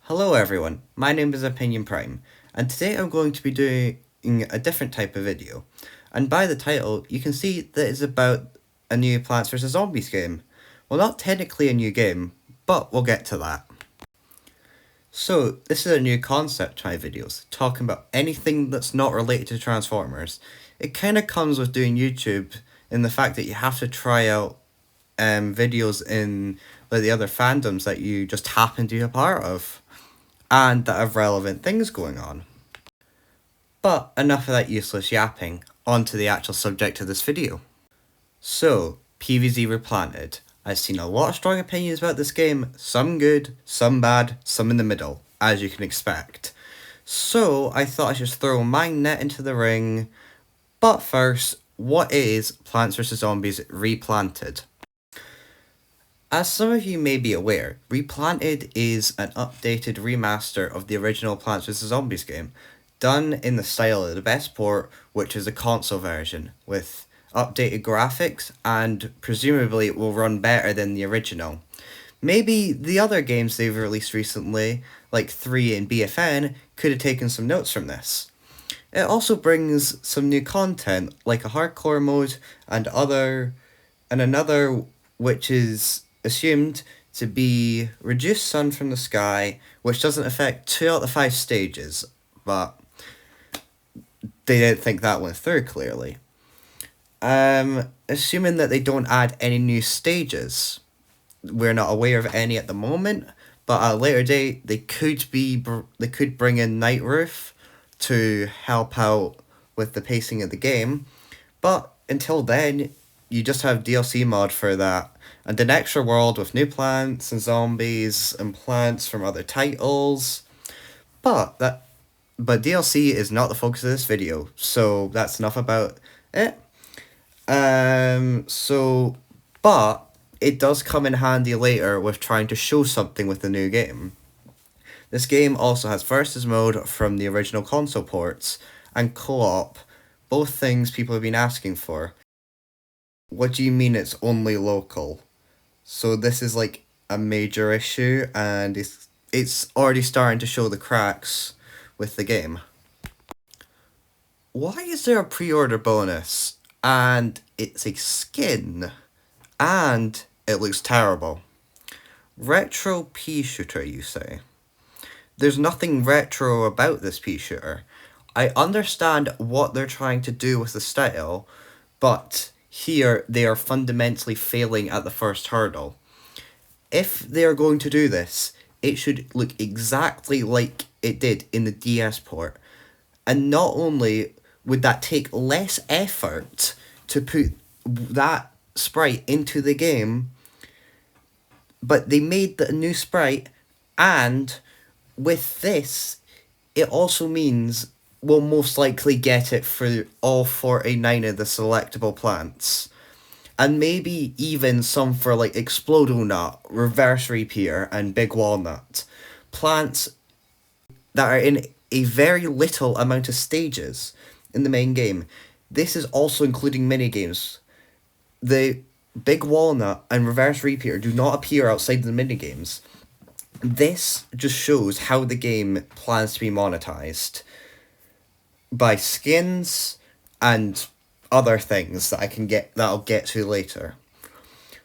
Hello everyone, my name is Opinion Prime, and today I'm going to be doing a different type of video. And by the title, you can see that it's about a new Plants vs Zombies game. Well, not technically a new game, but we'll get to that. So, this is a new concept to my videos, talking about anything that's not related to Transformers. It kind of comes with doing YouTube in the fact that you have to try out videos in the other fandoms that you just happen to be a part of, and that have relevant things going on. But enough of that useless yapping, on to the actual subject of this video. So, PvZ Replanted. I've seen a lot of strong opinions about this game, some good, some bad, some in the middle, as you can expect. So, I thought I should throw my net into the ring. But first, what is Plants vs Zombies Replanted? As some of you may be aware, Replanted is an updated remaster of the original Plants vs Zombies game, done in the style of the best port, which is a console version, with updated graphics, and presumably it will run better than the original. Maybe the other games they've released recently, like 3 and BFN, could have taken some notes from this. It also brings some new content, like a hardcore mode, and another which is assumed to be reduced sun from the sky, which doesn't affect 2 out of the 5 stages, but they didn't think that went through clearly. Assuming that they don't add any new stages, we're not aware of any at the moment, but at a later date they could bring in Night Roof to help out with the pacing of the game, but until then you just have DLC mod for that, and an extra world with new plants and zombies and plants from other titles. But DLC is not the focus of this video, so that's enough about it. But it does come in handy later with trying to show something with the new game. This game also has versus mode from the original console ports, and co-op, both things people have been asking for. What do you mean it's only local? So this is like a major issue, and it's already starting to show the cracks with the game. Why is there a pre-order bonus, and it's a skin, and it looks terrible? Retro pea shooter, you say? There's nothing retro about this pea shooter. I understand what they're trying to do with the style, but here they are fundamentally failing at the first hurdle. If they are going to do this, it should look exactly like it did in the DS port. And not only would that take less effort to put that sprite into the game, but they made the new sprite, and with this, it also means we'll most likely get it for all 49 of the selectable plants. And maybe even some for like Explodo Nut, Reverse Repair, and Big Walnut. Plants that are in a very little amount of stages in the main game. This is also including minigames. The Big Walnut and Reverse Repair do not appear outside the minigames. This just shows how the game plans to be monetized by skins and other things that I'll get to later.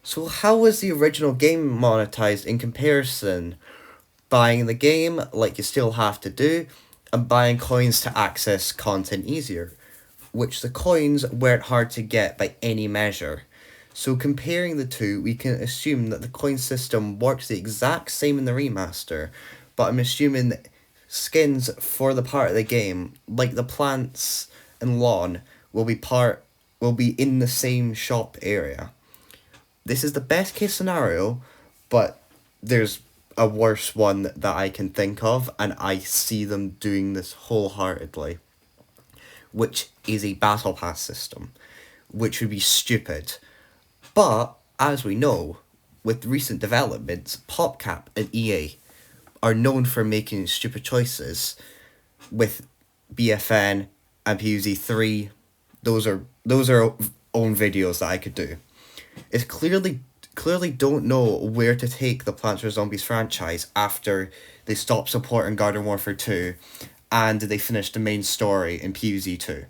So how was the original game monetized in comparison? Buying the game, like you still have to do, and buying coins to access content easier, which the coins weren't hard to get by any measure. So comparing the two, we can assume that the coin system works the exact same in the remaster, but I'm assuming that skins for the part of the game, like the plants and lawn, will be in the same shop area. This is the best case scenario, but there's a worse one that I can think of, and I see them doing this wholeheartedly, which is a battle pass system, which would be stupid. But as we know, with recent developments, PopCap and EA are known for making stupid choices with BFN and PvZ 3. Those are own videos that I could do. It's clearly don't know where to take the Plants vs Zombies franchise after they stopped supporting Garden Warfare 2 and they finished the main story in PvZ 2.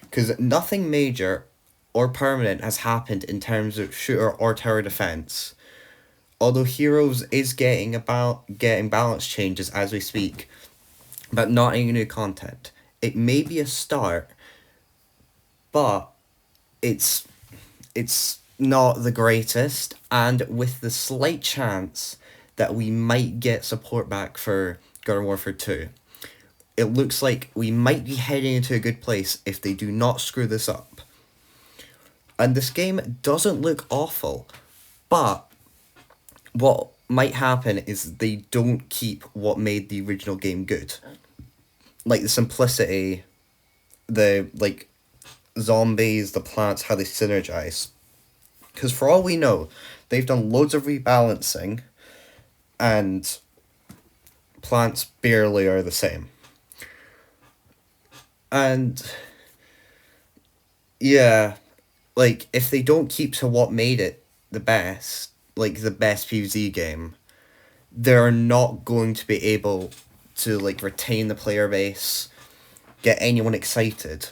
Because nothing major or permanent has happened in terms of shooter or tower defense. Although Heroes is getting balance changes as we speak, but not any new content. It may be a start, but it's it's not the greatest, and with the slight chance that we might get support back for Garden Warfare 2. It looks like we might be heading into a good place if they do not screw this up. And this game doesn't look awful, but what might happen is they don't keep what made the original game good. Like the simplicity, the zombies, the plants, how they synergize. Because for all we know, they've done loads of rebalancing, and plants barely are the same. And yeah, like if they don't keep to what made it the best, like the best PvZ game, they're not going to be able to like retain the player base, get anyone excited.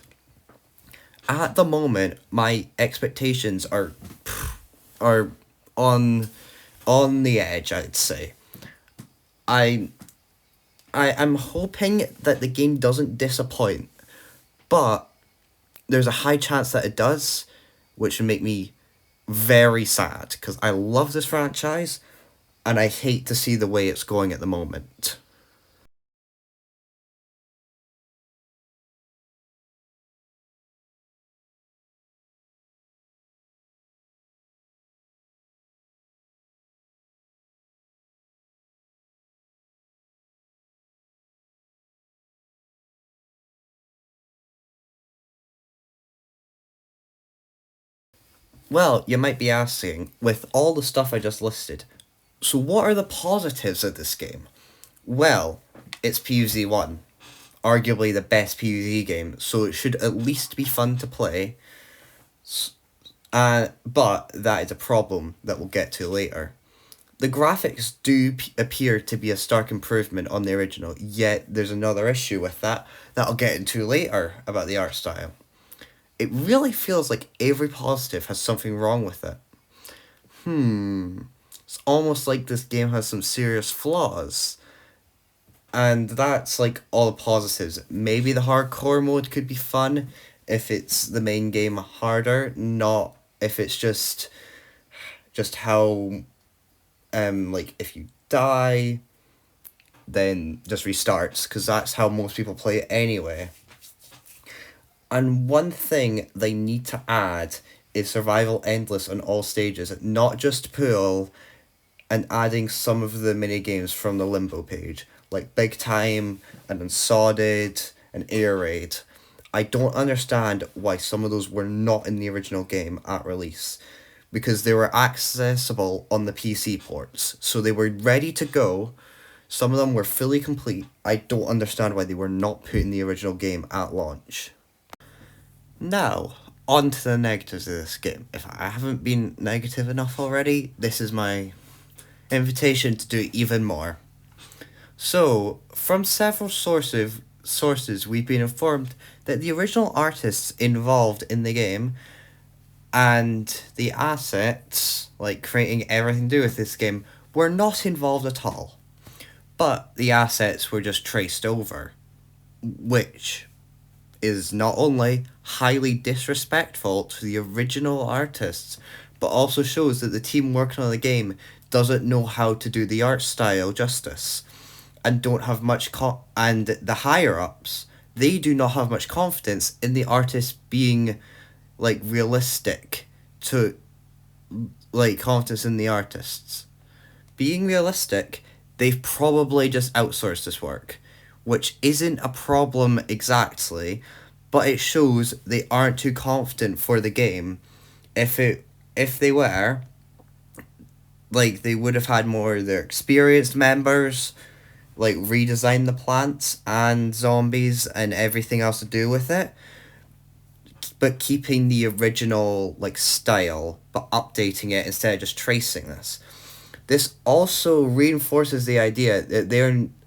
At the moment, my expectations are on the edge, I'd say. I I'm hoping that the game doesn't disappoint, but there's a high chance that it does, which would make me very sad because I love this franchise and I hate to see the way it's going at the moment. Well, you might be asking, with all the stuff I just listed, so what are the positives of this game? Well, it's PvZ 1, arguably the best PvZ game, so it should at least be fun to play. But that is a problem that we'll get to later. The graphics do appear to be a stark improvement on the original, yet there's another issue with that I'll get into later about the art style. It really feels like every positive has something wrong with it. It's almost like this game has some serious flaws. And that's like all the positives. Maybe the hardcore mode could be fun if it's the main game harder, not if it's just how like if you die then just restarts because that's how most people play it anyway. And one thing they need to add is survival endless on all stages, not just pool, and adding some of the mini games from the limbo page, like Big Time and Unsodded and Air Raid. I don't understand why some of those were not in the original game at release, because they were accessible on the PC ports, so they were ready to go. Some of them were fully complete. I don't understand why they were not put in the original game at launch. Now, on to the negatives of this game. If I haven't been negative enough already, this is my invitation to do even more. So, from several sources, we've been informed that the original artists involved in the game and the assets, like creating everything to do with this game, were not involved at all. But the assets were just traced over. which is not only highly disrespectful to the original artists, but also shows that the team working on the game doesn't know how to do the art style justice, and don't have much and the higher ups, they do not have much confidence in the artists being like realistic to like confidence in the artists being realistic. They've probably just outsourced this work, which isn't a problem exactly, but it shows they aren't too confident for the game. If they were, like, they would have had more of their experienced members like redesign the plants and zombies and everything else to do with it, but keeping the original like style but updating it instead of just tracing this. This also reinforces the idea that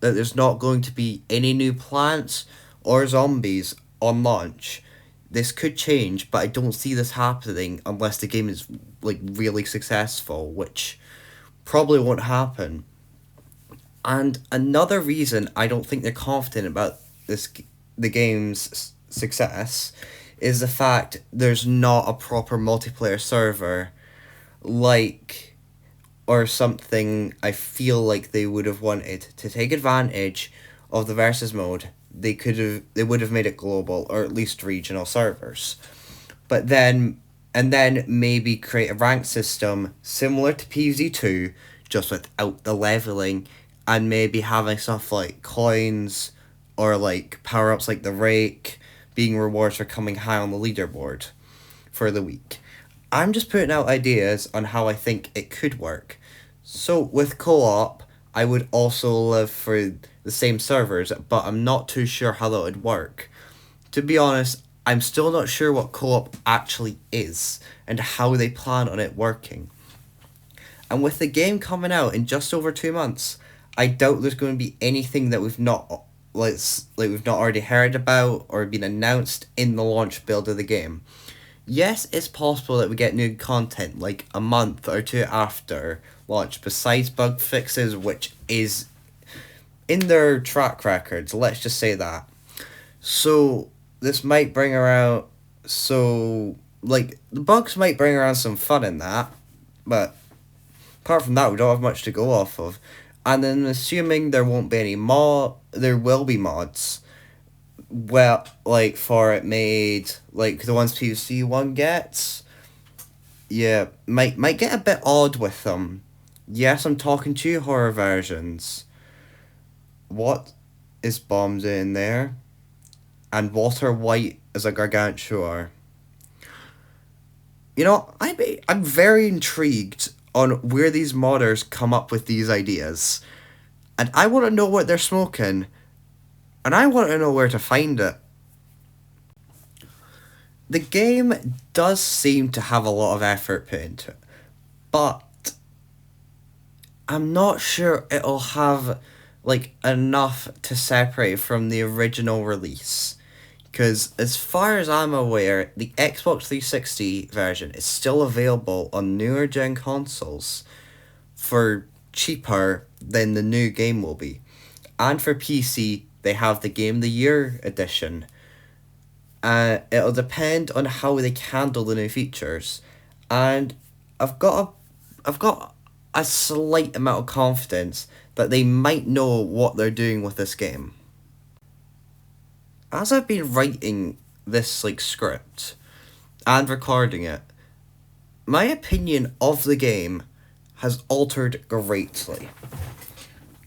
there's not going to be any new plants or zombies on launch. This could change, but I don't see this happening unless the game is like really successful, which probably won't happen. And another reason I don't think they're confident about the game's success is the fact there's not a proper multiplayer server like or something. I feel like they would have wanted to take advantage of the versus mode. They would have made it global or at least regional servers. But then maybe create a rank system similar to PvZ 2 just without the leveling, and maybe having stuff like coins or like power ups like the rake being rewards for coming high on the leaderboard for the week. I'm just putting out ideas on how I think it could work. So with co-op, I would also live for the same servers, but I'm not too sure how that would work. To be honest, I'm still not sure what co-op actually is and how they plan on it working. And with the game coming out in just over 2 months, I doubt there's going to be anything that we've not we've not already heard about or been announced in the launch build of the game. Yes, it's possible that we get new content like a month or two after launch, besides bug fixes, which is in their track records, let's just say that. So this might bring around the bugs might bring around some fun in that, but apart from that we don't have much to go off of. And then assuming there won't be any there will be mods. Well, like for it made like the ones PvC 1 gets. Yeah, might get a bit odd with them. Yes, I'm talking to you, horror versions. What is bombed in there? And water white is a gargantua. You know, I'm very intrigued on where these modders come up with these ideas. And I want to know what they're smoking. And I want to know where to find it. The game does seem to have a lot of effort put into it. But I'm not sure it'll have like enough to separate from the original release. Because as far as I'm aware, the Xbox 360 version is still available on newer gen consoles for cheaper than the new game will be. And for PC, they have the Game of the Year edition. It'll depend on how they handle the new features. And I've got a slight amount of confidence that they might know what they're doing with this game. As I've been writing this like script and recording it, my opinion of the game has altered greatly.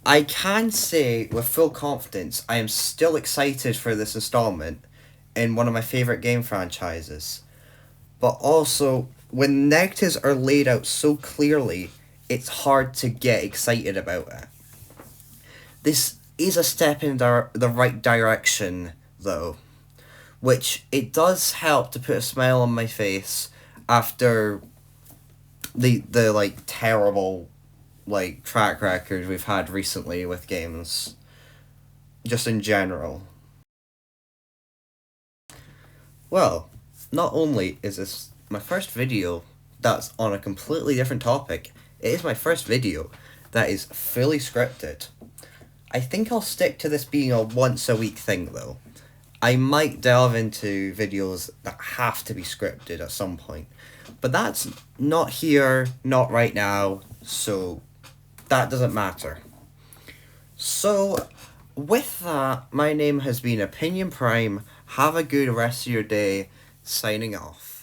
I can say with full confidence I am still excited for this installment in one of my favourite game franchises. But also, when negatives are laid out so clearly, it's hard to get excited about it. This is a step in the right direction, though, which it does help to put a smile on my face after the like terrible like track record we've had recently with games just in general. Well, not only is this my first video that's on a completely different topic, it is my first video that is fully scripted. I think I'll stick to this being a once a week thing though. I might delve into videos that have to be scripted at some point. But that's not here, not right now, so that doesn't matter. So, with that, my name has been Opinion Prime. Have a good rest of your day. Signing off.